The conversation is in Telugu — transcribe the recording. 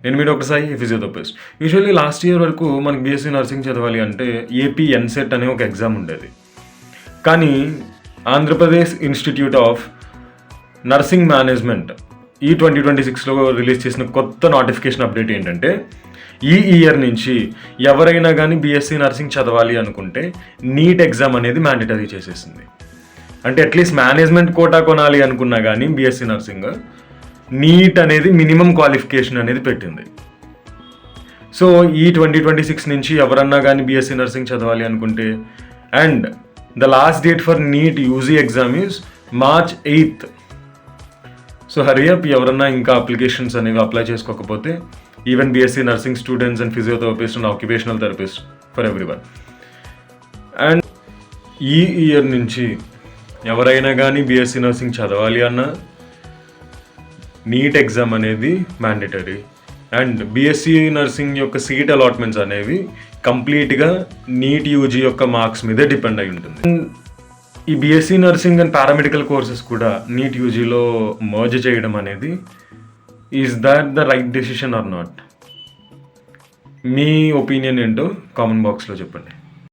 నేను మీ doctor Sai, physiotherapist. Usually last year వరకు మనకి బీఎస్సీ నర్సింగ్ చదవాలి అంటే ఏపీ ఎన్సెట్ అనే ఒక ఎగ్జామ్ ఉండేది. కానీ Andhra Pradesh institute of nursing management ఈ 2026లో రిలీజ్ చేసిన కొత్త నోటిఫికేషన్ అప్డేట్ ఏంటంటే, ఈ ఇయర్ నుంచి ఎవరైనా కానీ బీఎస్సీ నర్సింగ్ చదవాలి అనుకుంటే నీట్ ఎగ్జామ్ అనేది మ్యాండేటరీ చేసేసింది. అంటే అట్లీస్ట్ మేనేజ్మెంట్ కోటా కొనాలి అనుకున్నా కానీ బీఎస్సీ నర్సింగ్ నీట్ అనేది మినిమం క్వాలిఫికేషన్ అనేది పెట్టింది. సో ఈ 2026 నుంచి ఎవరన్నా కానీ బీఎస్సీ నర్సింగ్ చదవాలి అనుకుంటే, and the last date for NEET UG exam is March 8th. So hurry up, ఎవరన్నా ఇంకా అప్లికేషన్స్ అనేవి అప్లై చేసుకోకపోతే, even BSc nursing students and physiotherapist and occupational therapist for everyone. And ఈ ఇయర్ నుంచి ఎవరైనా కానీ బీఎస్సీ నర్సింగ్ చదవాలి అన్నా నీట్ ఎగ్జామ్ అనేది మ్యాండేటరీ. అండ్ బీఎస్సీ నర్సింగ్ యొక్క సీట్ అలాట్మెంట్స్ అనేవి కంప్లీట్గా నీట్ యూజీ యొక్క మార్క్స్ మీదే డిపెండ్ అయి ఉంటుంది. ఈ BSc nursing and paramedical courses కూడా నీట్ యూజీలో మర్జ్ చేయడం అనేది, is that the right decision or not? మీ ఒపీనియన్ ఏంటో కామెంట్ బాక్స్లో చెప్పండి.